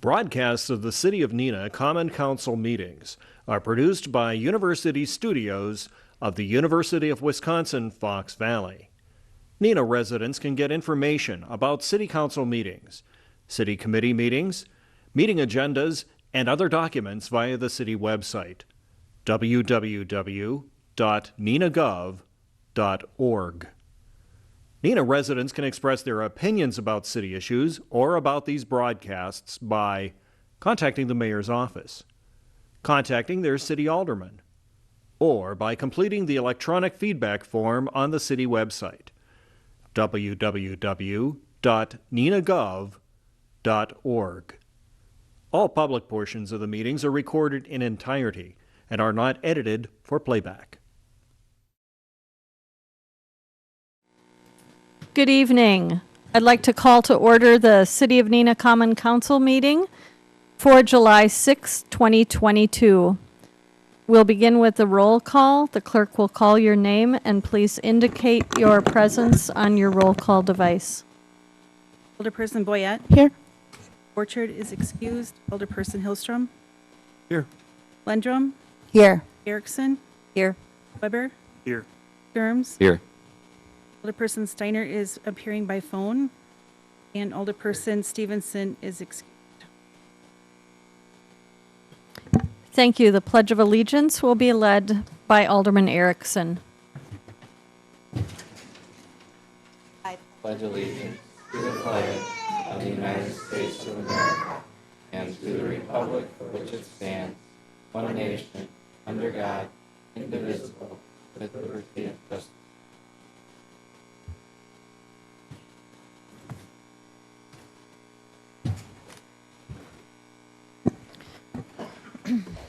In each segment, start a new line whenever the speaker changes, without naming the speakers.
Broadcasts of the City of Neenah Common Council meetings are produced by University Studios of the University of Wisconsin-Fox Valley. Neenah residents can get information about City Council meetings, City Committee meetings, meeting agendas, and other documents via the City website, www.neenahgov.org. Neenah residents can express their opinions about city issues or about these broadcasts by contacting the mayor's office, contacting their city alderman, or by completing the electronic feedback form on the city website, www.neenahgov.org. All public portions of the meetings are recorded in entirety and are not edited for playback.
Good evening. I'd like to call to order the City of Neenah Common Council meeting for July 6, 2022. We'll begin with the roll call. The clerk will call your name, and please indicate your presence on your roll call device.
Alderperson Boyette.
Here.
Orchard is excused. Alderperson Hillstrom.
Here.
Lendrum.
Here.
Erickson.
Here.
Weber.
Here.
Germs.
Here.
Alderperson Steiner is appearing by phone, and Alderperson Stevenson is excused.
Thank you. The Pledge of Allegiance will be led by Alderman Erickson.
I pledge allegiance to the flag of the United States of America and to the republic for which it stands, one nation, under God, indivisible, with liberty and justice.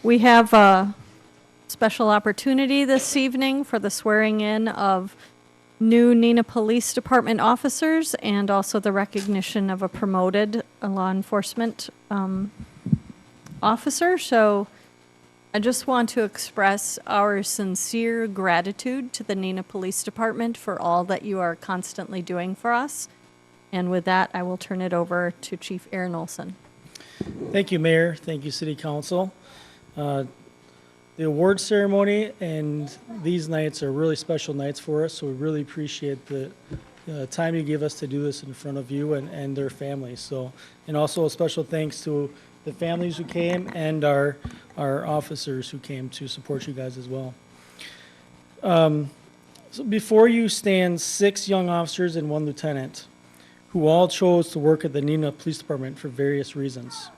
We have a special opportunity this evening for the swearing in of new Neenah Police Department officers and also the recognition of a promoted law enforcement officer. So I just want to express our sincere gratitude to the Neenah Police Department for all that you are constantly doing for us. And with that, I will turn it over to Chief Aaron Olson.
Thank you, Mayor. Thank you, City Council. The award ceremony and these nights are really special nights for us, so we really appreciate the time you give us to do this in front of you and their families. So, and also a special thanks to the families who came and our officers who came to support you guys as well. So before you stand 6 young officers and 1 lieutenant who all chose to work at the Neenah Police Department for various reasons.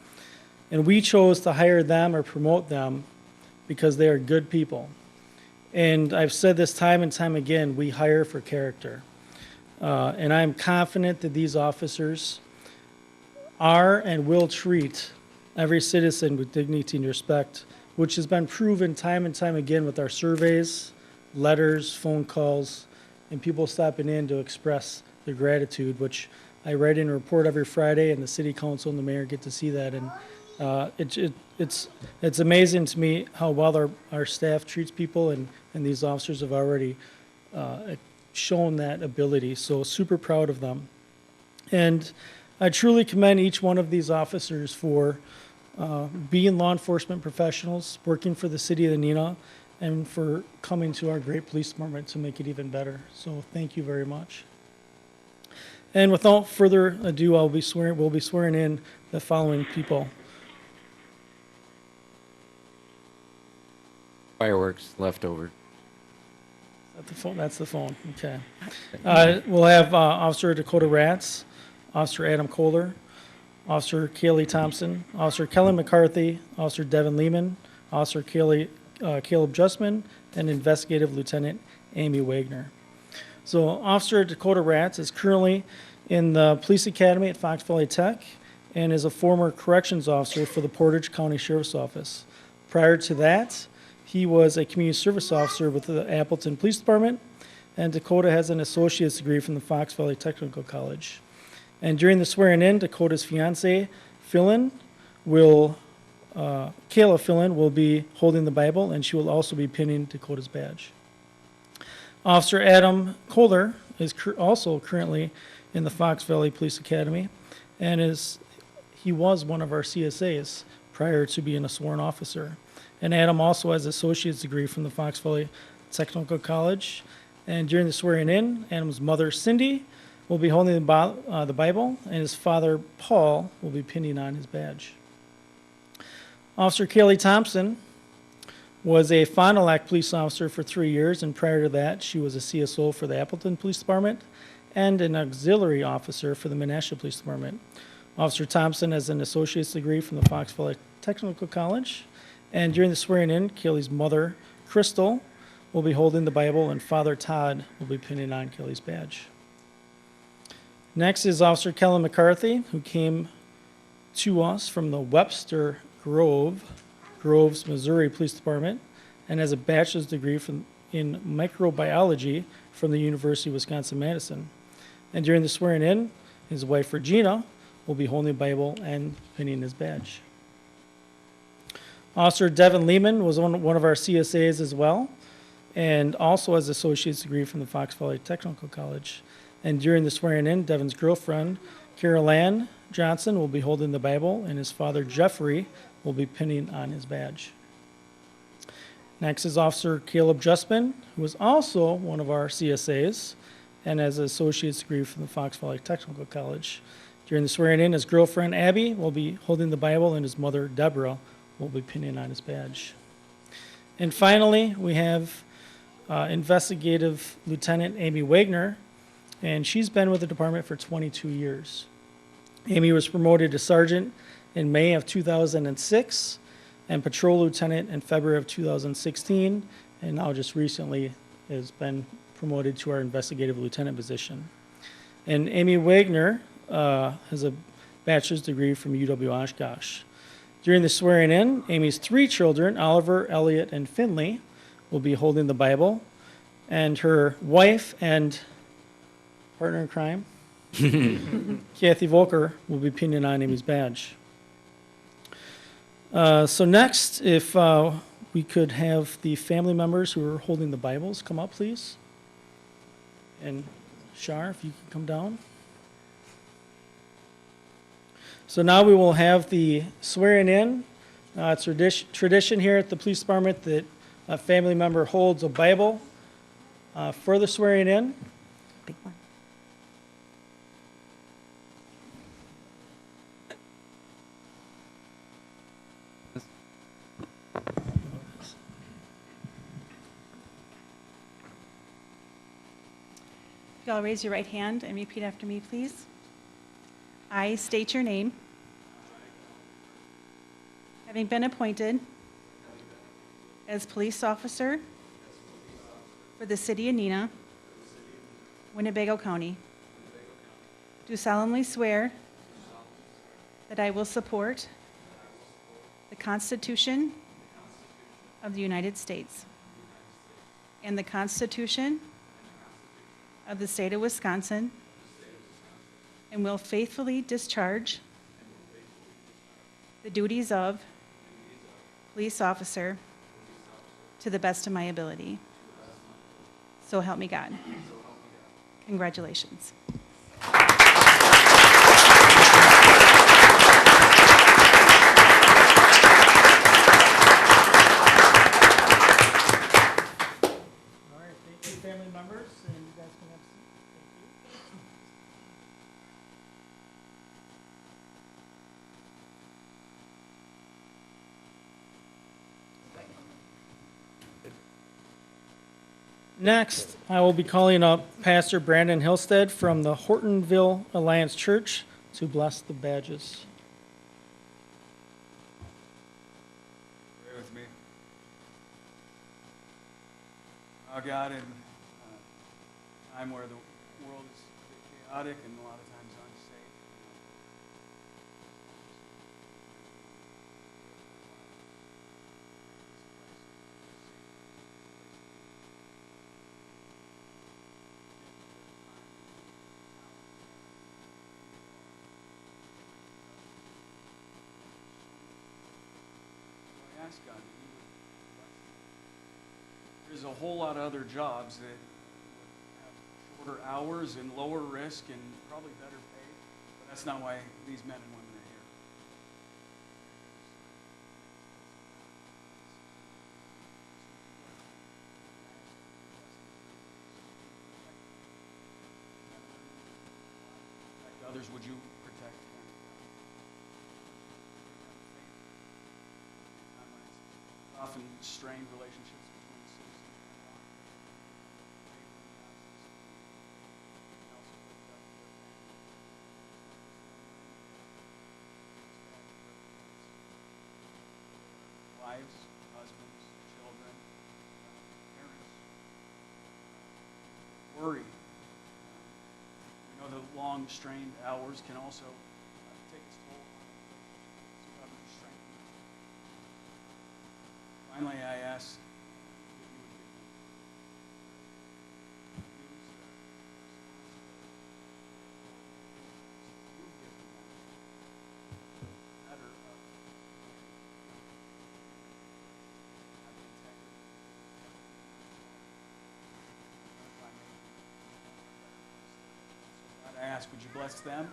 And we chose to hire them or promote them because they are good people. And I've said this time and time again, we hire for character. And I'm confident that these officers are and will treat every citizen with dignity and respect, which has been proven time and time again with our surveys, letters, phone calls, and people stopping in to express their gratitude, which I write in a report every Friday, and the City Council and the Mayor get to see that. And it's amazing to me how well our staff treats people, and these officers have already shown that ability. So super proud of them. And I truly commend each one of these officers for being law enforcement professionals, working for the City of Neenah, and for coming to our great police department to make it even better. So thank you very much. And without further ado, we'll be swearing in the following people.
Fireworks left over.
That's the phone. Okay. We'll have Officer Dakota Ratz, Officer Adam Kohler, Officer Kaylee Thompson, Officer Kellen McCarthy, Officer Devin Lehman, Officer Caleb Justman, and Investigative Lieutenant Amy Wagner. So Officer Dakota Ratz is currently in the Police Academy at Fox Valley Tech and is a former corrections officer for the Portage County Sheriff's Office. Prior to that, he was a community service officer with the Appleton Police Department, and Dakota has an associate's degree from the Fox Valley Technical College. And during the swearing in, Dakota's fiance, Kayla Fillin, will be holding the Bible, and she will also be pinning Dakota's badge. Officer Adam Kohler is also currently in the Fox Valley Police Academy, and he was one of our CSAs prior to being a sworn officer. And Adam also has an associate's degree from the Fox Valley Technical College. And during the swearing in, Adam's mother, Cindy, will be holding the Bible, and his father, Paul, will be pinning on his badge. Officer Kaylee Thompson was a Fond du Lac police officer for 3 years, and prior to that, she was a CSO for the Appleton Police Department and an auxiliary officer for the Menasha Police Department. Officer Thompson has an associate's degree from the Fox Valley Technical College, and during the swearing in, Kaylee's mother, Crystal, will be holding the Bible, and Father Todd will be pinning on Kelly's badge. Next is Officer Kellen McCarthy, who came to us from the Webster Groves, Missouri Police Department, and has a bachelor's degree in microbiology from the University of Wisconsin-Madison. And during the swearing in, his wife Regina will be holding the Bible and pinning his badge. Officer Devin Lehman was one of our CSAs as well, and also has an associate's degree from the Fox Valley Technical College. And during the swearing in, Devin's girlfriend, Carol Ann Johnson, will be holding the Bible, and his father, Jeffrey, will be pinning on his badge. Next is Officer Caleb Justman, who is also one of our CSAs and has an associate's degree from the Fox Valley Technical College. During the swearing in, his girlfriend, Abby, will be holding the Bible, and his mother, Deborah, will be pinning on his badge. And finally, we have Investigative Lieutenant Amy Wagner, and she's been with the department for 22 years. Amy was promoted to sergeant in May of 2006 and patrol lieutenant in February of 2016, and now just recently has been promoted to our investigative lieutenant position. And Amy Wagner has a bachelor's degree from UW-Oshkosh. During the swearing in, Amy's 3 children, Oliver, Elliot, and Finley, will be holding the Bible, and her wife and partner in crime, Kathy Volker, will be pinning on Amy's badge. So next, if we could have the family members who are holding the Bibles come up, please. And Shar, if you could come down. So now we will have the swearing in. It's tradition here at the police department that a family member holds a Bible for the swearing in.
Big one.
You all raise your right hand and repeat after me, please. I state your name. Having been appointed as police officer for the city of Neenah, Winnebago County, do solemnly swear that I will support the Constitution of the United States and the Constitution of the state of Wisconsin, and will faithfully discharge the duties of police officer to the best of my ability. So help me God. Congratulations.
All right, thank you, family members, and you guys can have a seat. Thank you. Next, I will be calling up Pastor Brandon Hillstead from the Hortonville Alliance Church to bless the badges.
Pray with me. Oh God, in a time where the world is a bit chaotic and a lot of times unsafe, I ask God that you would bless them. There's a whole lot of other jobs that would have shorter hours and lower risk and probably better pay, but that's not why these men and women are here. others would you protect and often strained relationships between citizens and law enforcement, and also lift up their families, wives, husbands, children, parents, worry. We know the long, strained hours can also take its toll on relationships. So how do we strengthen them? Finally, I ask that you would give them use the responsibility you give them better have the integrity God, I ask, would you bless them,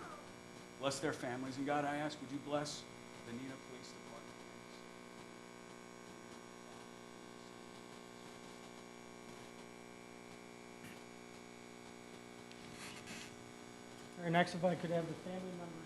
bless their families, and God, I ask, would you bless the Neenah Police Department?
All right, next, if I could have the family members.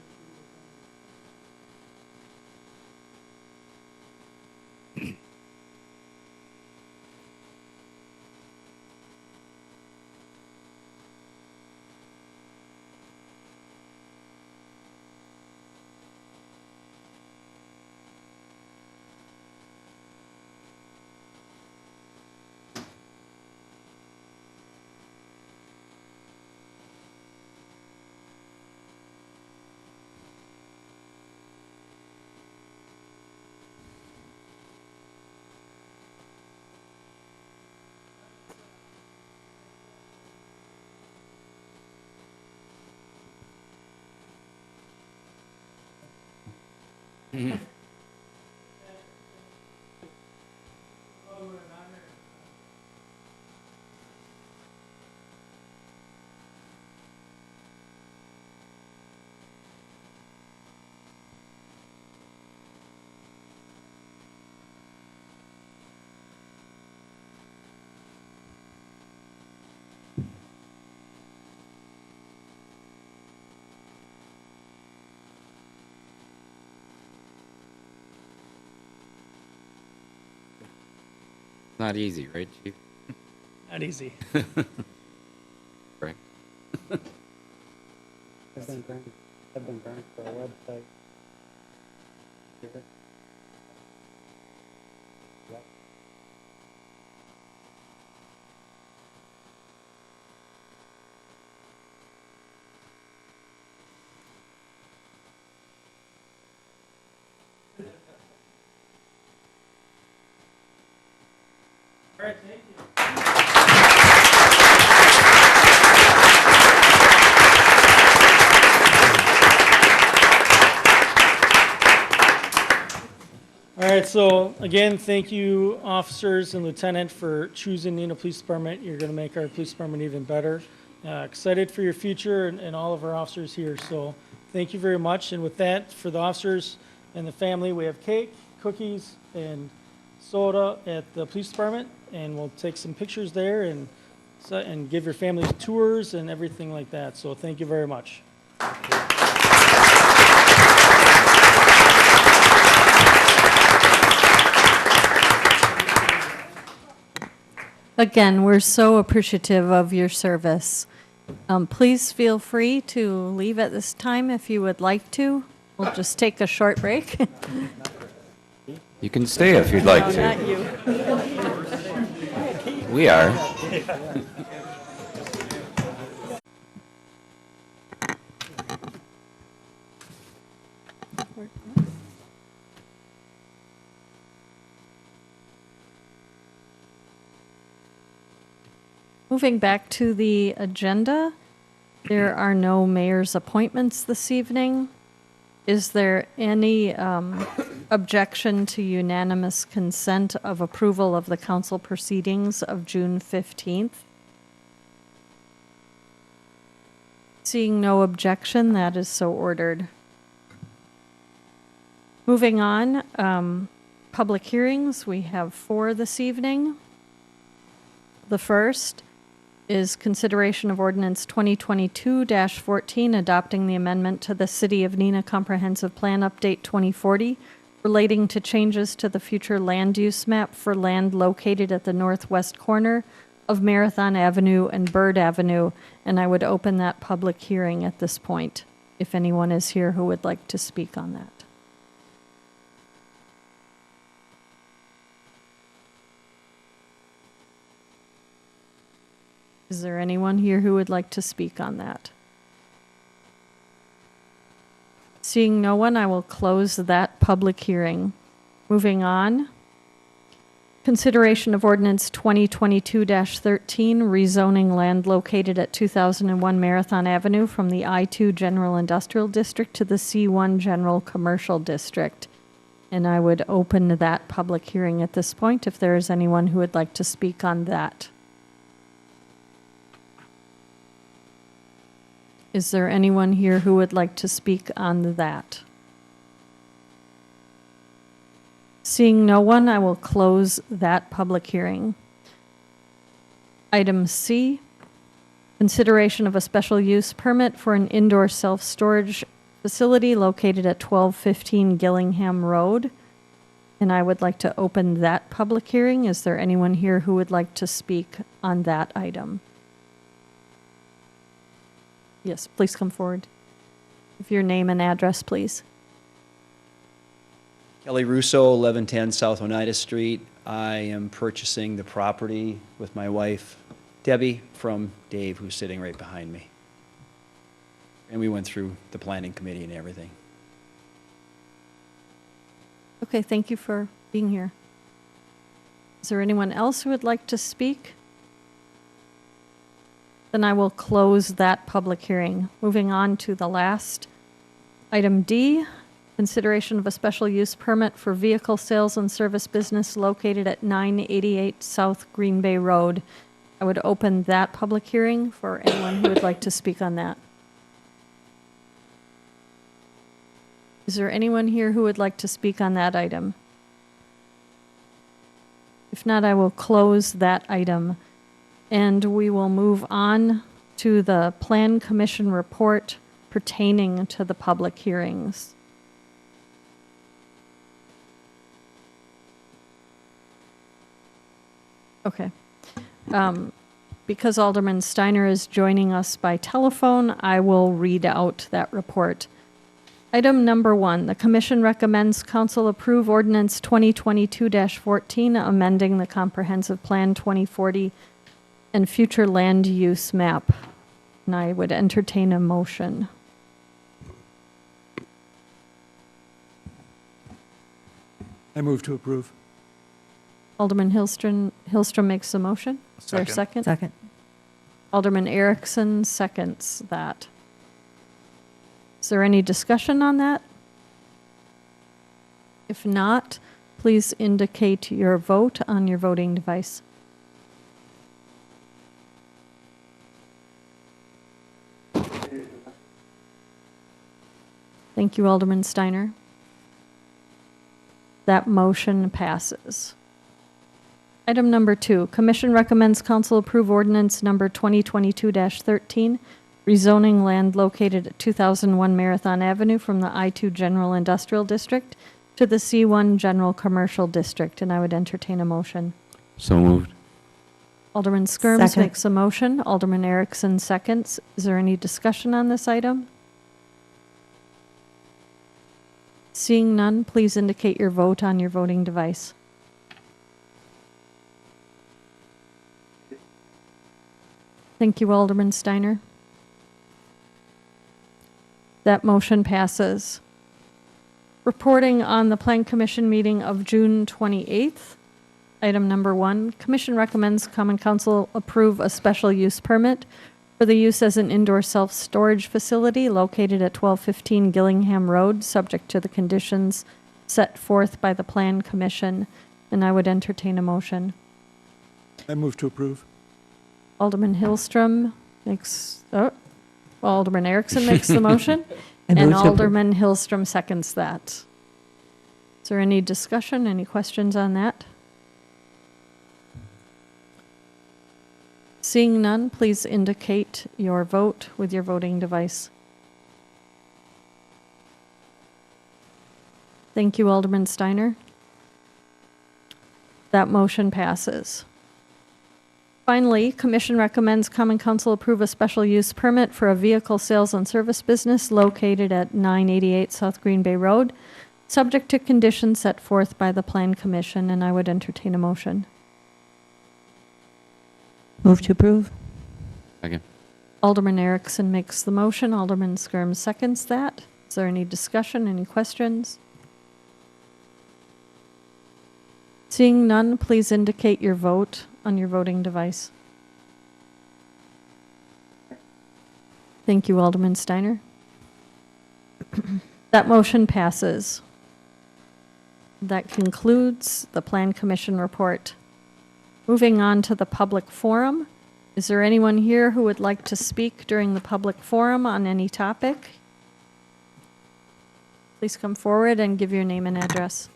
Not easy, right, Chief?
Not easy.
Right.
I've been burned for a website.
All right, thank you. All right, so again, thank you, officers and lieutenant, for choosing Neenah Police Department. You're going to make our police department even better. Excited for your future and all of our officers here. So thank you very much. And with that, for the officers and the family, we have cake, cookies, and soda at the police department, and we'll take some pictures there and give your families tours and everything like that. So thank you very much.
Again, we're so appreciative of your service. Please feel free to leave at this time if you would like to. We'll just take a short break.
You can stay if you'd like
No,
to.
not you.
We are.
Moving back to the agenda, there are no mayor's appointments this evening. Is there any objection to unanimous consent of approval of the council proceedings of June 15th? Seeing no objection, that is so ordered. Moving on, public hearings, we have 4 this evening. The first is consideration of ordinance 2022-14, adopting the amendment to the City of Neenah Comprehensive Plan Update 2040 relating to changes to the future land use map for land located at the northwest corner of Marathon Avenue and Bird Avenue, and I would open that public hearing at this point, if anyone is here who would like to speak on that. Is there anyone here who would like to speak on that? Seeing no one, I will close that public hearing. Moving on. Consideration of ordinance 2022-13, rezoning land located at 2001 Marathon Avenue from the I-2 General Industrial District to the C1 General Commercial District. And I would open that public hearing at this point if there is anyone who would like to speak on that. Is there anyone here who would like to speak on that? Seeing no one, I will close that public hearing. Item C, consideration of a special use permit for an indoor self-storage facility located at 1215 Gillingham Road. And I would like to open that public hearing. Is there anyone here who would like to speak on that item? Yes, please come forward. Give your name and address, please.
Kelly Russo, 1110 South Oneida Street. I am purchasing the property with my wife, Debbie, from Dave, who's sitting right behind me. And we went through the planning committee and everything.
Okay, thank you for being here. Is there anyone else who would like to speak? Then I will close that public hearing. Moving on to the last item D, consideration of a special use permit for vehicle sales and service business located at 988 South Green Bay Road. I would open that public hearing for anyone who would like to speak on that. Is there anyone here who would like to speak on that item? If not, I will close that item. And we will move on to the Plan Commission report pertaining to the public hearings. Okay. Because Alderman Steiner is joining us by telephone, I will read out that report. Item number 1, the Commission recommends Council approve Ordinance 2022-14, amending the Comprehensive Plan 2040 and future land use map. And I would entertain a motion.
I move to approve.
Alderman Hillstrom makes the motion. Is there a second?
Second.
Alderman Erickson seconds that. Is there any discussion on that? If not, please indicate your vote on your voting device. Thank you, Alderman Steiner. That motion passes. Item number 2, Commission recommends Council approve ordinance number 2022-13, rezoning land located at 2001 Marathon Avenue from the I-2 General Industrial District to the C1 General Commercial District, and I would entertain a motion.
So moved.
Alderman Skirms
Second.
makes a motion. Alderman Erickson seconds. Is there any discussion on this item? Seeing none, please indicate your vote on your voting device. Thank you, Alderman Steiner. That motion passes. Reporting on the Plan Commission meeting of June 28th. Item number 1, Commission recommends Common Council approve a special use permit for the use as an indoor self-storage facility located at 1215 Gillingham Road, subject to the conditions set forth by the Plan Commission. And I would entertain a motion.
I move to approve.
Alderman Hillstrom makes, Alderman Erickson makes the motion,
I move
and
to approve.
Alderman Hillstrom seconds that. Is there any discussion, any questions on that? Seeing none, please indicate your vote with your voting device. Thank you, Alderman Steiner. That motion passes. Finally, Commission recommends Common Council approve a special use permit for a vehicle sales and service business located at 988 South Green Bay Road, subject to conditions set forth by the Plan Commission, and I would entertain a motion.
Move to approve.
Second.
Alderman Erickson makes the motion. Alderman Skirm seconds that. Is there any discussion, any questions? Seeing none, please indicate your vote on your voting device. Thank you, Alderman Steiner. That motion passes. That concludes the Plan Commission report. Moving on to the public forum. Is there anyone here who would like to speak during the public forum on any topic? Please come forward and give your name and address.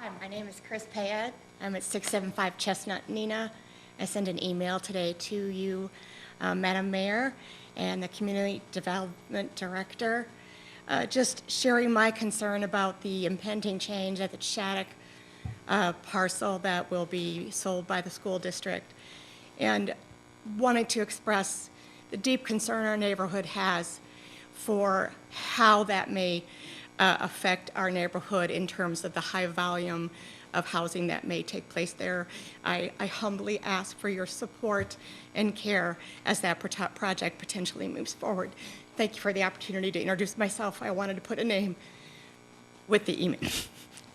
Hi, my name is Chris Payette. I'm at 675 Chestnut, Neenah. I sent an email today to you, Madam Mayor, and the Community Development Director, just sharing my concern about the impending change at the Shattuck parcel that will be sold by the school district, and wanting to express the deep concern our neighborhood has for how that may affect our neighborhood in terms of the high volume of housing that may take place there. I humbly ask for your support and care as that project potentially moves forward. Thank you for the opportunity to introduce myself. I wanted to put a name with the email.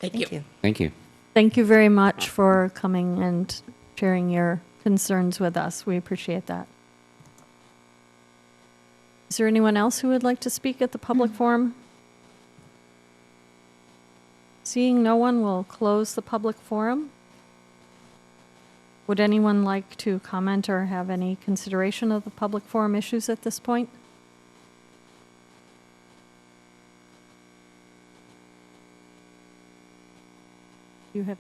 Thank you.
Thank you.
Thank you very much for coming and sharing your concerns with us. We appreciate that. Is there anyone else who would like to speak at the public forum? Seeing no one, we'll close the public forum. Would anyone like to comment or have any consideration of the public forum issues at this point? You have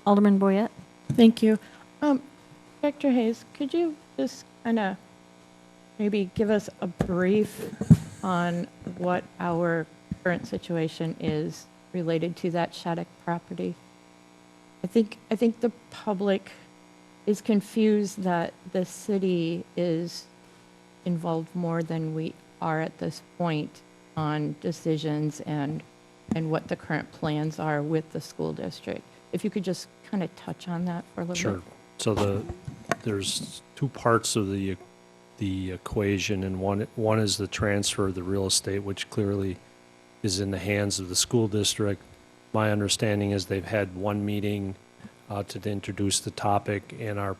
Alderman Boyette.
Thank you. Director Hayes, could you just kind of maybe give us a brief on what our current situation is related to that Shattuck property? I think the public is confused that the city is involved more than we are at this point on decisions and what the current plans are with the school district. If you could just kind of touch on that for a little
Sure.
bit.
So there's two parts of the equation, and one is the transfer of the real estate, which clearly is in the hands of the school district. My understanding is they've had one meeting to introduce the topic and are,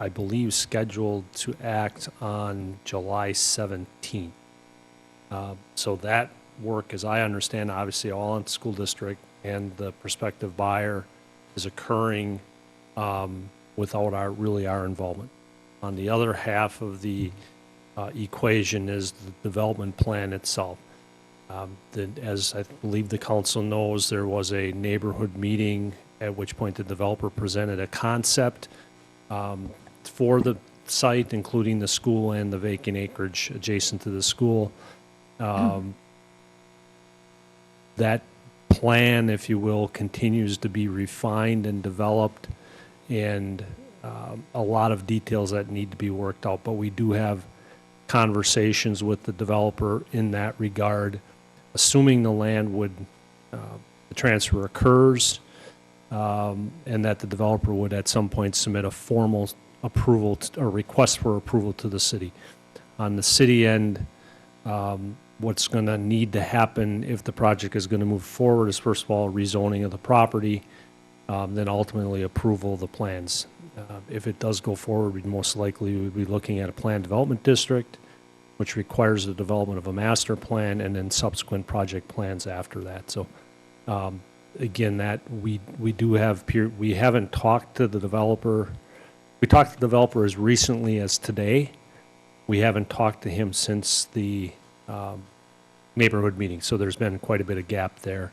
I believe, scheduled to act on July 17th. So that work, as I understand, obviously all in the school district and the prospective buyer is occurring without our involvement. On the other half of the equation is the development plan itself. As I believe the council knows, there was a neighborhood meeting at which point the developer presented a concept for the site, including the school and the vacant acreage adjacent to the school. That plan, if you will, continues to be refined and developed, and a lot of details that need to be worked out. But we do have conversations with the developer in that regard, assuming the land would, the transfer occurs, and that the developer would at some point submit a formal approval or request for approval to the city. On the city end, what's going to need to happen if the project is going to move forward is, first of all, rezoning of the property, then ultimately approval of the plans. If it does go forward, we most likely would be looking at a planned development district, which requires the development of a master plan and then subsequent project plans after that. So again, that we do have we haven't talked to the developer. We talked to the developer as recently as today. We haven't talked to him since the neighborhood meeting, so there's been quite a bit of gap there.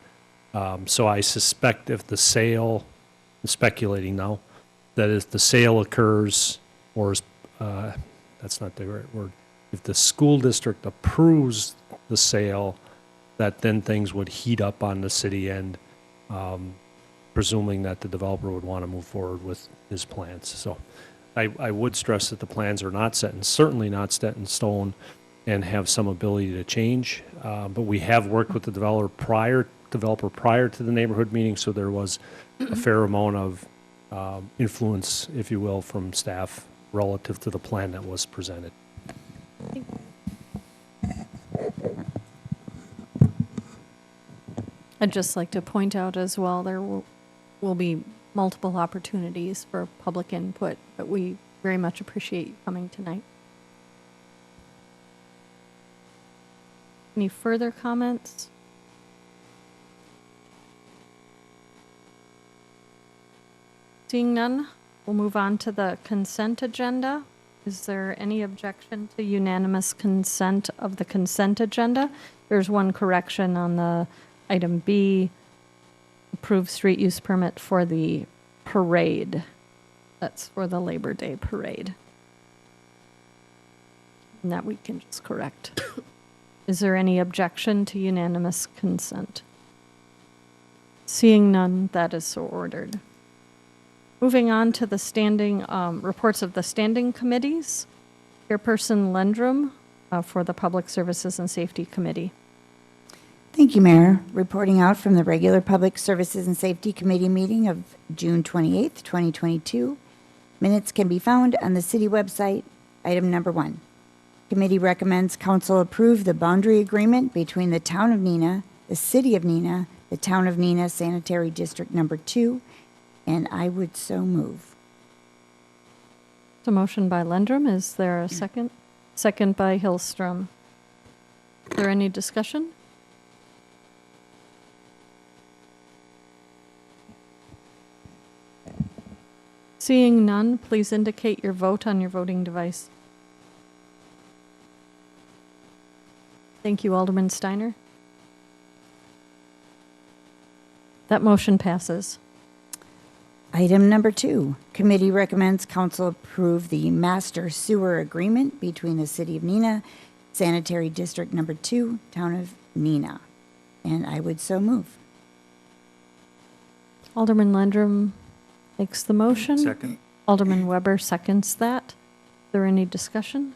So I suspect if the sale, I'm speculating now, that if the sale occurs, or that's not the right word, if the school district approves the sale, that then things would heat up on the city end, presuming that the developer would want to move forward with his plans. So I would stress that the plans are not set, and certainly not set in stone, and have some ability to change. But we have worked with the developer prior to the neighborhood meeting, so there was a fair amount of influence, if you will, from staff relative to the plan that was presented.
I'd just like to point out as well, there will be multiple opportunities for public input, but we very much appreciate you coming tonight. Any further comments? Seeing none, we'll move on to the consent agenda. Is there any objection to unanimous consent of the consent agenda? There's one correction on the item B, approved street use permit for the parade. That's for the Labor Day parade. And that we can just correct. Is there any objection to unanimous consent? Seeing none, that is so ordered. Moving on to the standing, reports of the standing committees. Chairperson Lendrum for the Public Services and Safety Committee.
Thank you, Mayor. Reporting out from the regular Public Services and Safety Committee meeting of June 28th, 2022. Minutes can be found on the city website. Item number 1. Committee recommends council approve the boundary agreement between the Town of Neenah, the City of Neenah, the Town of Neenah Sanitary District Number 2, and I would so move.
The motion by Lendrum. Is there a second? Second by Hillstrom. Is there any discussion? Seeing none, please indicate your vote on your voting device. Thank you, Alderman Steiner. That motion passes.
Item number 2, committee recommends council approve the master sewer agreement between the City of Neenah, Sanitary District Number 2, Town of Neenah, and I would so move.
Alderman Lendrum makes the motion.
Second.
Alderman Weber seconds that. Is there any discussion?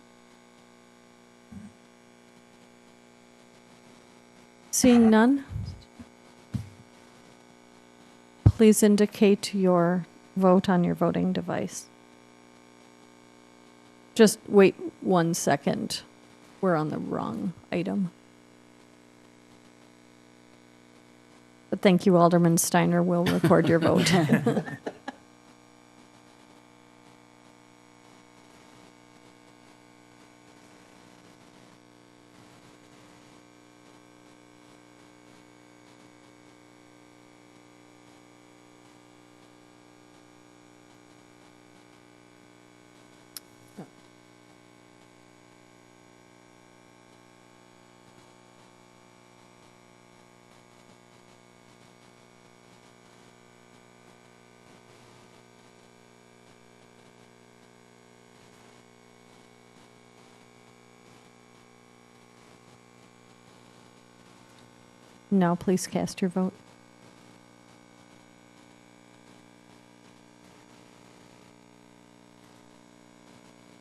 Seeing none, please indicate your vote on your voting device. Just wait 1 second. We're on the wrong item. But thank you, Alderman Steiner. We'll record your vote. Now please cast your vote.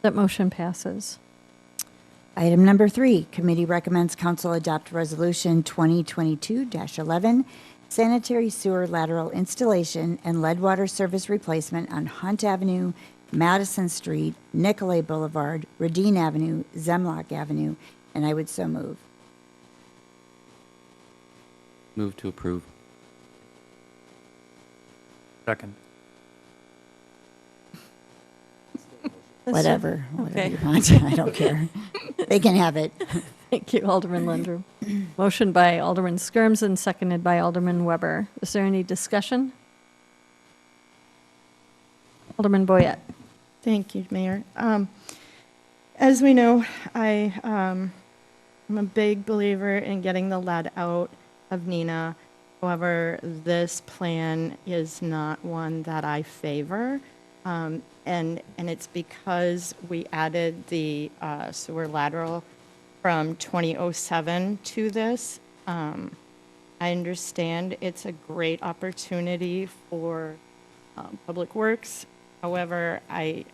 That motion passes.
Item number 3, committee recommends council adopt resolution 2022-11, sanitary sewer lateral installation and lead water service replacement on Hunt Avenue, Madison Street, Nicolay Boulevard, Radine Avenue, Zemlock Avenue, and I would so move.
Move to approve.
Second.
Whatever
Okay.
you want. I don't care. They can have it.
Thank you, Alderman Lendrum. Motion by Alderman Skirms and seconded by Alderman Weber. Is there any discussion? Alderman Boyette.
Thank you, Mayor. As we know, I'm a big believer in getting the lead out of Neenah. However, this plan is not one that I favor. And it's because we added the sewer lateral from 2007 to this. I understand it's a great opportunity for Public Works. However, I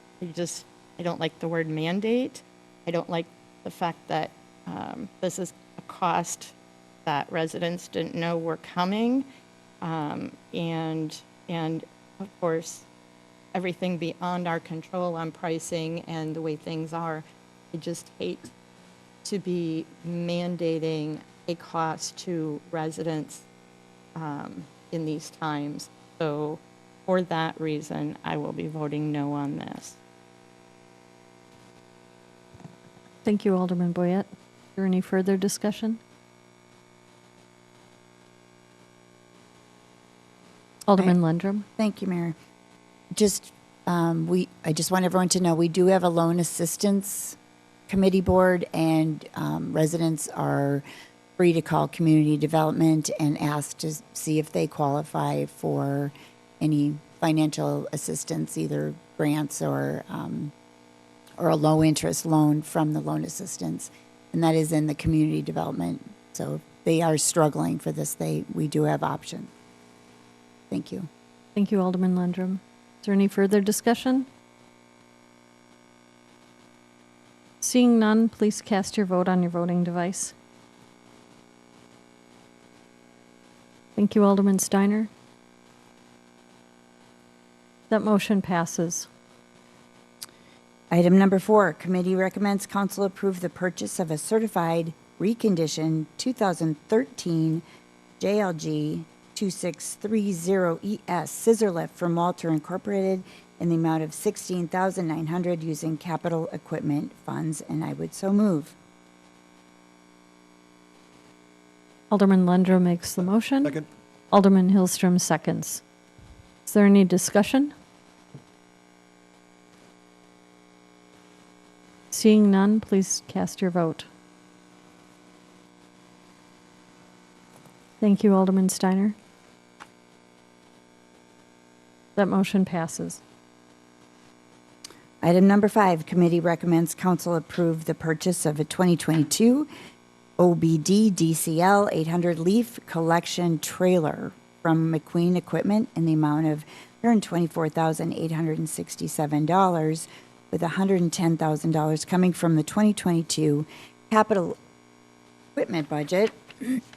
don't like the word mandate. I don't like the fact that this is a cost that residents didn't know were coming. And of course, everything beyond our control on pricing and the way things are. I just hate to be mandating a cost to residents in these times. So for that reason, I will be voting no on this.
Thank you, Alderman Boyette. Is there any further discussion? Alderman Lundrum.
Thank you, Mayor. I just want everyone to know, we do have a loan assistance committee board, and residents are free to call community development and ask to see if they qualify for any financial assistance, either grants or a low interest loan from the loan assistance. And that is in the community development. So if they are struggling for this, we do have options. Thank you.
Thank you, Alderman Lundrum. Is there any further discussion? Seeing none, please cast your vote on your voting device. Thank you, Alderman Steiner. That motion passes.
Item number 4, committee recommends council approve the purchase of a certified reconditioned 2013 JLG 2630ES scissor lift from Walter Incorporated in the amount of $16,900 using capital equipment funds, and I would so move.
Alderman Lundrum makes the motion.
Second.
Alderman Hillstrom seconds. Is there any discussion? Seeing none, please cast your vote. Thank you, Alderman Steiner. That motion passes.
Item number 5, committee recommends council approve the purchase of a 2022 OBD DCL 800 leaf collection trailer from McQueen Equipment in the amount of $124,867, with $110,000 coming from the 2022 capital equipment budget.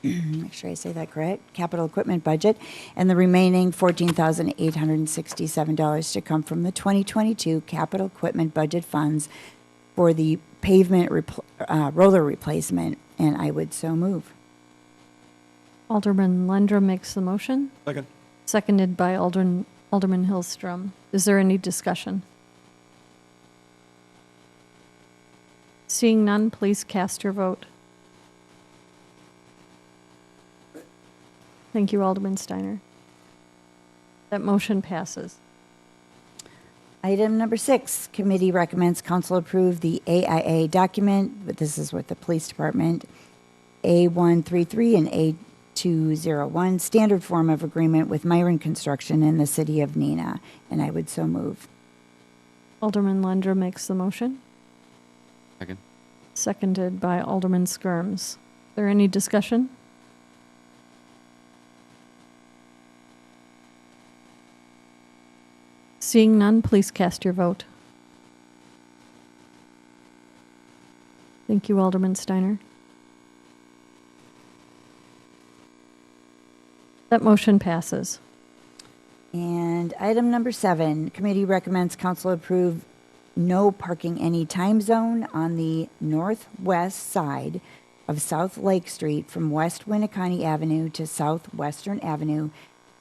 Make sure I say that correct. Capital equipment budget, and the remaining $14,867 to come from the 2022 capital equipment budget funds for the pavement roller replacement, and I would so move.
Alderman Lundrum makes the motion.
Second.
Seconded by Alderman Hillstrom. Is there any discussion? Seeing none, please cast your vote. Thank you, Alderman Steiner. That motion passes.
Item number 6, committee recommends council approve the AIA document, but this is with the police department, A133 and A201, standard form of agreement with Myron Construction in the city of Neenah, and I would so move.
Alderman Lundrum makes the motion.
Second.
Seconded by Alderman Skirms. Is there any discussion? Seeing none, please cast your vote. Thank you, Alderman Steiner. That motion passes.
And item number 7, committee recommends council approve no parking any time zone on the northwest side of South Lake Street from West Winneconne Avenue to Southwestern Avenue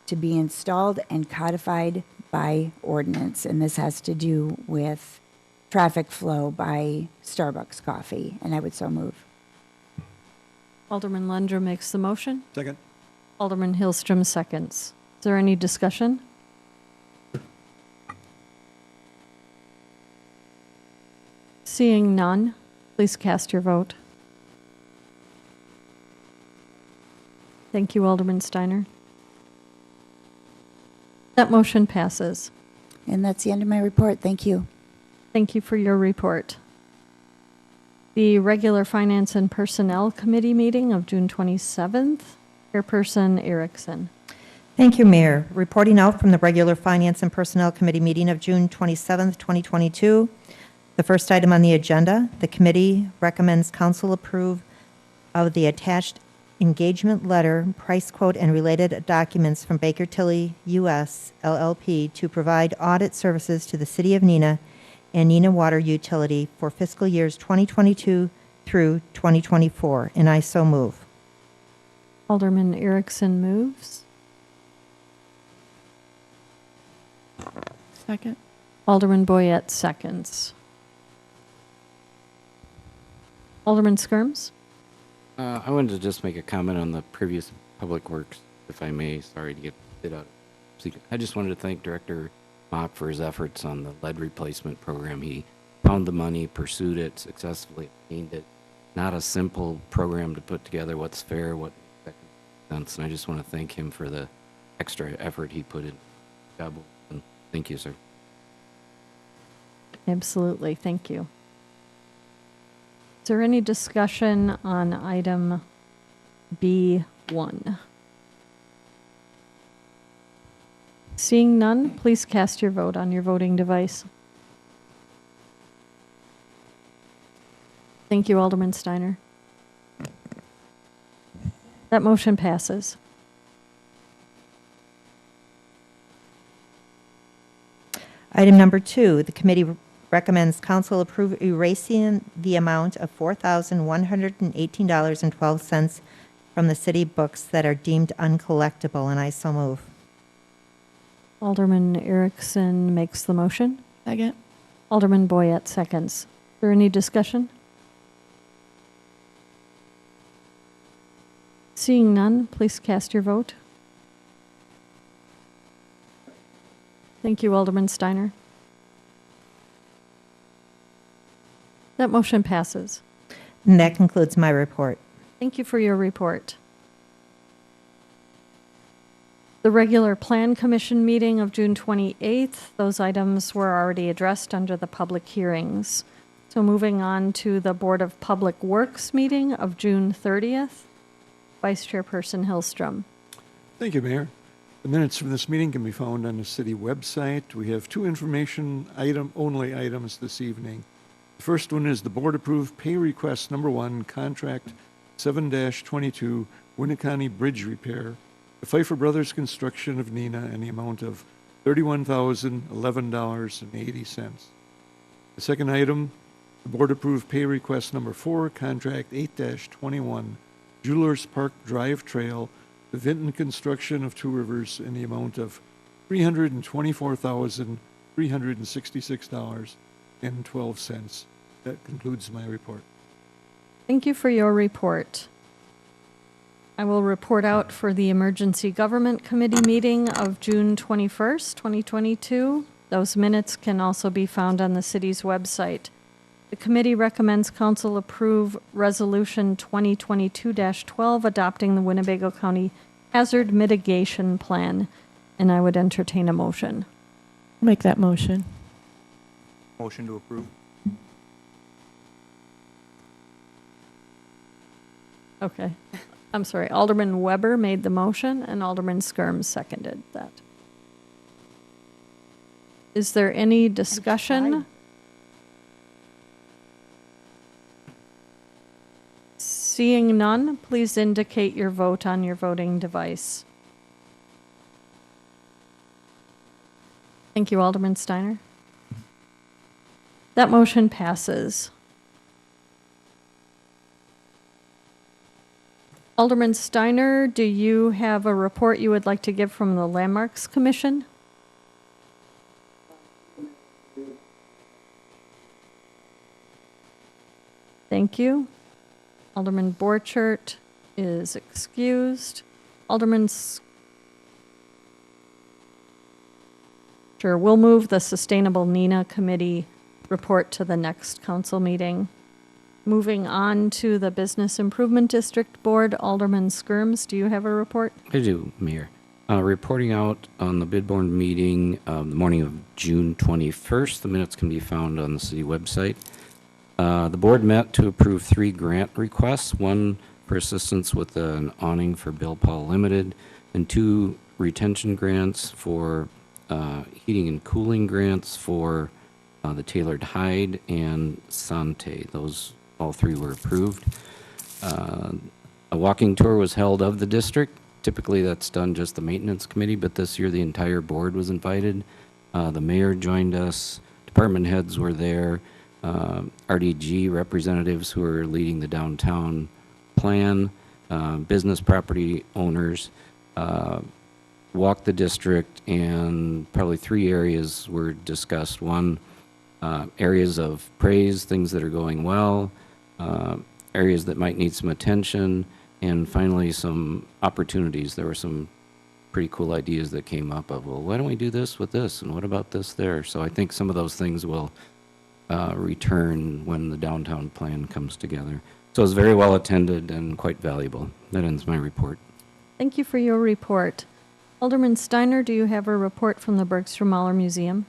to be installed and codified by ordinance. And this has to do with traffic flow by Starbucks coffee, and I would so move.
Alderman Lundrum makes the motion.
Second.
Alderman Hillstrom seconds. Is there any discussion? Seeing none, please cast your vote. Thank you, Alderman Steiner. That motion passes.
And that's the end of my report. Thank you.
Thank you for your report. The regular Finance and Personnel Committee meeting of June 27th, Chairperson Erickson.
Thank you, Mayor. Reporting out from the regular Finance and Personnel Committee meeting of June 27th, 2022. The first item on the agenda, the committee recommends council approve of the attached engagement letter, price quote, and related documents from Baker Tilly US LLP to provide audit services to the City of Neenah and Neenah Water Utility for fiscal years 2022 through 2024, and I so move.
Alderman Erickson moves.
Second.
Alderman Boyette seconds. Alderman Skirms?
I wanted to just make a comment on the previous Public Works, if I may. Sorry to get it out. I just wanted to thank Director Mock for his efforts on the lead replacement program. He found the money, pursued it successfully, gained it. Not a simple program to put together. What's fair, what makes sense, and I just want to thank him for the extra effort he put in. Job well done. Thank you, sir.
Absolutely, thank you. Is there any discussion on item B1? Seeing none, please cast your vote on your voting device. Thank you, Alderman Steiner. That motion passes.
Item number 2, the committee recommends council approve erasing the amount of $4,118.12 from the city books that are deemed uncollectible, and I so move.
Alderman Erickson makes the motion.
Second.
Alderman Boyette seconds. Is there any discussion? Seeing none, please cast your vote. Thank you, Alderman Steiner. That motion passes.
And that concludes my report.
Thank you for your report. The regular Plan Commission meeting of June 28th, those items were already addressed under the public hearings. So moving on to the Board of Public Works meeting of June 30th, Vice Chairperson Hillstrom.
Thank you, Mayor. The minutes from this meeting can be found on the city website. We have two only items this evening. The first one is the board-approved pay request number 1, contract 7-22, Winneconne Bridge Repair, the Pfeiffer Brothers Construction of Neenah, in the amount of $31,011.80. The second item, the board-approved pay request number 4, contract 8-21, Jewelers Park Drive Trail, the Vinton Construction of Two Rivers, in the amount of $324,366.12. That concludes my report.
Thank you for your report. I will report out for the Emergency Government Committee meeting of June 21st, 2022. Those minutes can also be found on the city's website. The committee recommends council approve Resolution 2022-12 adopting the Winnebago County Hazard Mitigation Plan, and I would entertain a motion.
Make that motion.
Motion to approve.
Okay. I'm sorry. Alderman Weber made the motion and Alderman Skirms seconded that. Is there any discussion? Seeing none, please indicate your vote on your voting device. Thank you, Alderman Steiner. That motion passes. Alderman Steiner, do you have a report you would like to give from the Landmarks Commission? Thank you. Alderman Borchert is excused. Alderman Sure, we'll move the Sustainable Neenah Committee report to the next council meeting. Moving on to the Business Improvement District Board, Alderman Skirms, do you have a report?
I do, Mayor. Reporting out on the bid-born meeting the morning of June 21st. The minutes can be found on the city website. The board met to approve 3 grant requests, one for assistance with an awning for Bill Paul Limited, and 2 retention grants for heating and cooling grants for the Tailored Hide and Sante. Those, all 3 were approved. A walking tour was held of the district. Typically, that's done just the maintenance committee, but this year the entire board was invited. The mayor joined us, department heads were there, RDG representatives who are leading the downtown plan, business property owners, walked the district, and probably 3 areas were discussed. One, areas of praise, things that are going well, areas that might need some attention, and finally some opportunities. There were some pretty cool ideas that came up of, well, why don't we do this with this, and what about this there? So I think some of those things will return when the downtown plan comes together. So it was very well attended and quite valuable. That ends my report.
Thank you for your report. Alderman Steiner, do you have a report from the Bergstrom Mahler Museum?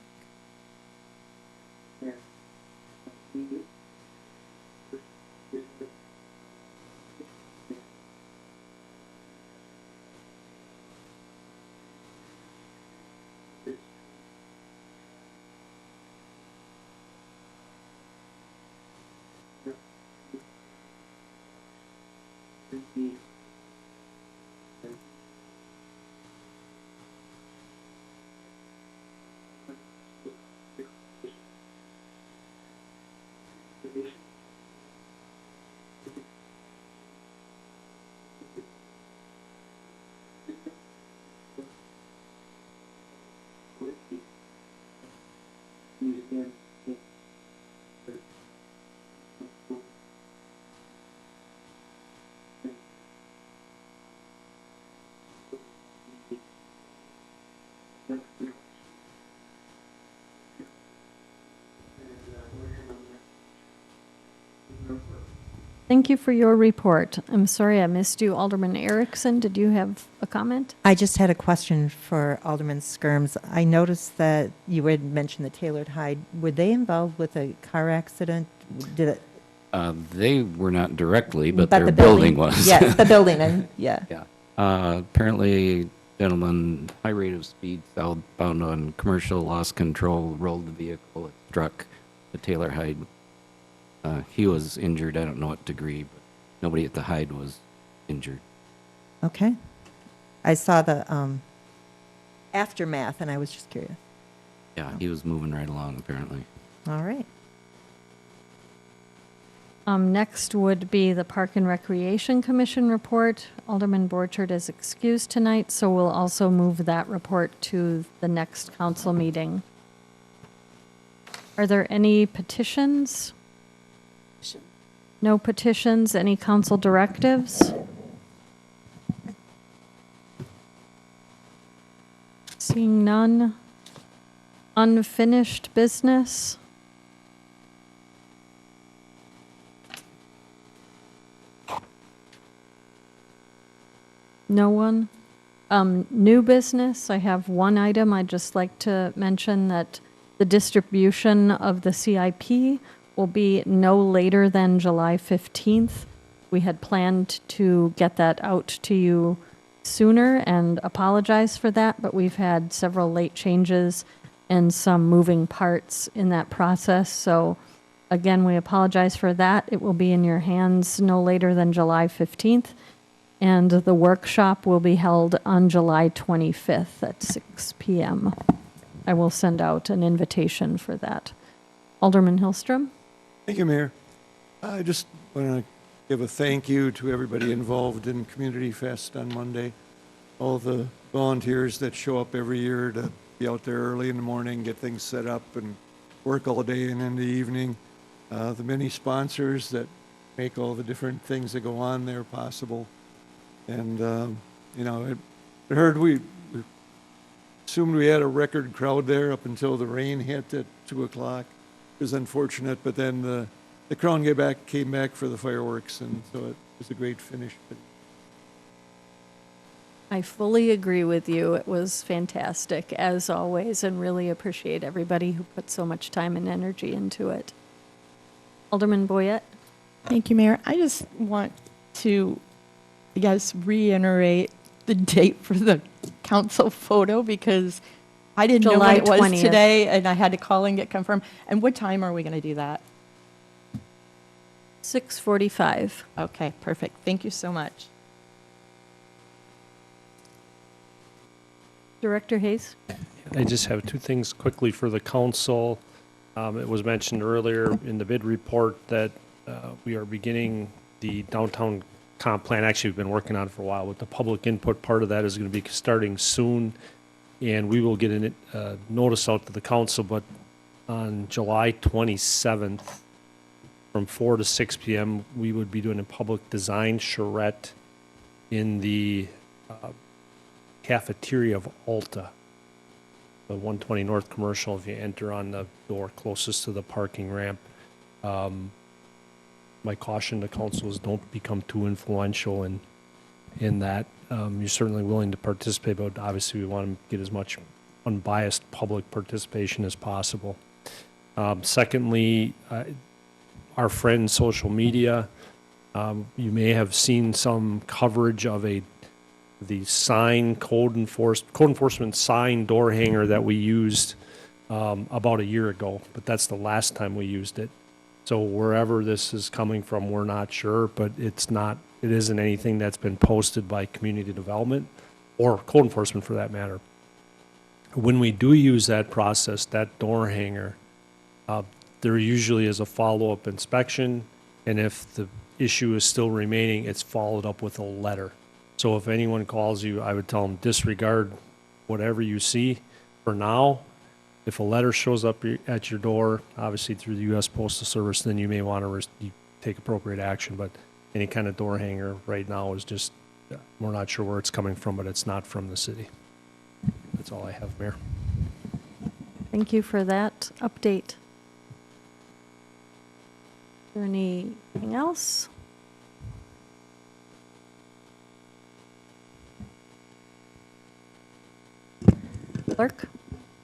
Thank you for your report. I'm sorry I missed you. Alderman Erickson, did you have a comment?
I just had a question for Alderman Skirms. I noticed that you had mentioned the Tailored Hide. Were they involved with a car accident? Did it?
They were not directly, but
the
their building was.
Yes, the building, and yeah.
Yeah. Apparently, gentleman, high rate of speed, southbound on Commercial, lost control, rolled the vehicle, it struck the Taylor Hide. He was injured, I don't know what degree, but nobody at the Hide was injured.
Okay. I saw the aftermath, and I was just curious.
Yeah, he was moving right along, apparently.
All right.
Next would be the Park and Recreation Commission report. Alderman Borchard is excused tonight, so we'll also move that report to the next council meeting. Are there any petitions? No petitions. Any council directives? Seeing none. Unfinished business? No one? New business, I have one item. I'd just like to mention that the distribution of the CIP will be no later than July 15th. We had planned to get that out to you sooner and apologize for that, but we've had several late changes and some moving parts in that process. So again, we apologize for that. It will be in your hands no later than July 15th. And the workshop will be held on July 25th at 6 p.m. I will send out an invitation for that. Alderman Hillstrom?
Thank you, Mayor. I just want to give a thank you to everybody involved in Community Fest on Monday. All the volunteers that show up every year to be out there early in the morning, get things set up, and work all day and in the evening. The many sponsors that make all the different things that go on there possible. And, you know, I heard we assumed we had a record crowd there up until the rain hit at 2 o'clock. It was unfortunate, but then the crowd came back for the fireworks, and so it was a great finish. But
I fully agree with you. It was fantastic, as always, and really appreciate everybody who put so much time and energy into it. Alderman Boyette?
Thank you, Mayor. I just want to, I guess, reiterate the date for the council photo because I didn't know
July
when it was
20th.
today, and I had to call and get confirmed. And what time are we going to do that?
6:45.
Okay, perfect. Thank you so much.
Director Hayes?
I just have two things quickly for the council. It was mentioned earlier in the bid report that we are beginning the downtown comp plan. Actually, we've been working on it for a while, but the public input part of that is going to be starting soon. And we will get a notice out to the council, but on July 27th, from 4 to 6 p.m., we would be doing a public design charrette in the cafeteria of Alta, the 120 North Commercial, if you enter on the door closest to the parking ramp. My caution to council is don't become too influential in that. You're certainly willing to participate, but obviously we want to get as much unbiased public participation as possible. Secondly, our friends social media, you may have seen some coverage of the sign code enforcement sign door hanger that we used about a year ago, but that's the last time we used it. So wherever this is coming from, we're not sure, but it isn't anything that's been posted by community development or code enforcement for that matter. When we do use that process, that door hanger, there usually is a follow-up inspection, and if the issue is still remaining, it's followed up with a letter. So if anyone calls you, I would tell them disregard whatever you see for now. If a letter shows up at your door, obviously through the U.S. Postal Service, then you may want to take appropriate action. But any kind of door hanger right now is just, we're not sure where it's coming from, but it's not from the city. That's all I have, Mayor.
Thank you for that update. Is there anything else? Clerk?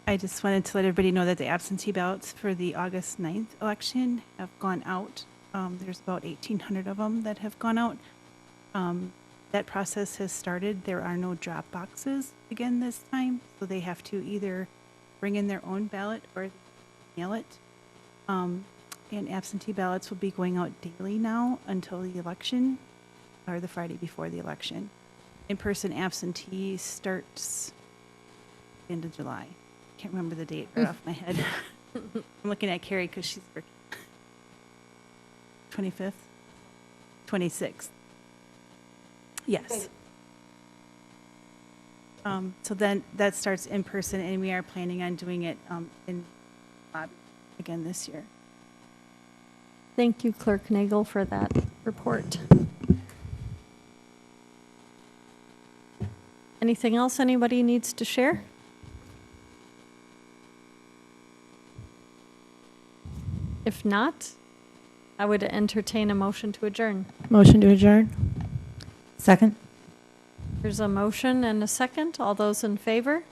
I just wanted to let everybody know that the absentee ballots for the August 9th election have gone out. There's about 1,800 of them that have gone out. That process has started. There are no drop boxes again this time, so they have to either bring in their own ballot or mail it. And absentee ballots will be going out daily now until the election, or the Friday before the election. In-person absentee starts end of July. Can't remember the date right off my head. I'm looking at Carrie because she's working. 25th? 26th. Yes. So then that starts in person, and we are planning on doing it in lobby again this year.
Thank you, Clerk Nagel, for that report. Anything else anybody needs to share? If not, I would entertain a motion to adjourn.
Motion to adjourn.
Second?
There's a motion and a second. All those in favor?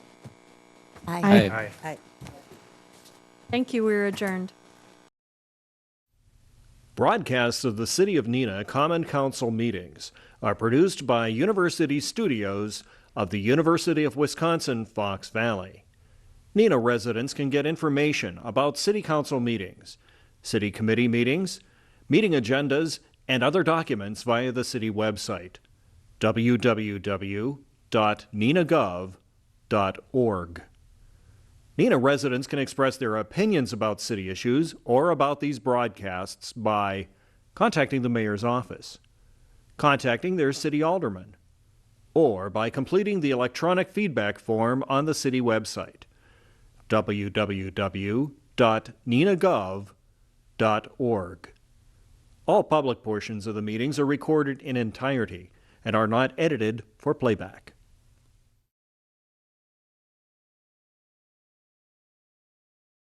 Aye.
Aye.
Thank you. We're adjourned.
Broadcasts of the City of Neenah Common Council meetings are produced by University Studios of the University of Wisconsin-Fox Valley. Neenah residents can get information about City Council meetings, City Committee meetings, meeting agendas, and other documents via the City website, www.neenahgov.org. Neenah residents can express their opinions about city issues or about these broadcasts by contacting the mayor's office, contacting their city alderman, or by completing the electronic feedback form on the city website, www.neenahgov.org. All public portions of the meetings are recorded in entirety and are not edited for playback.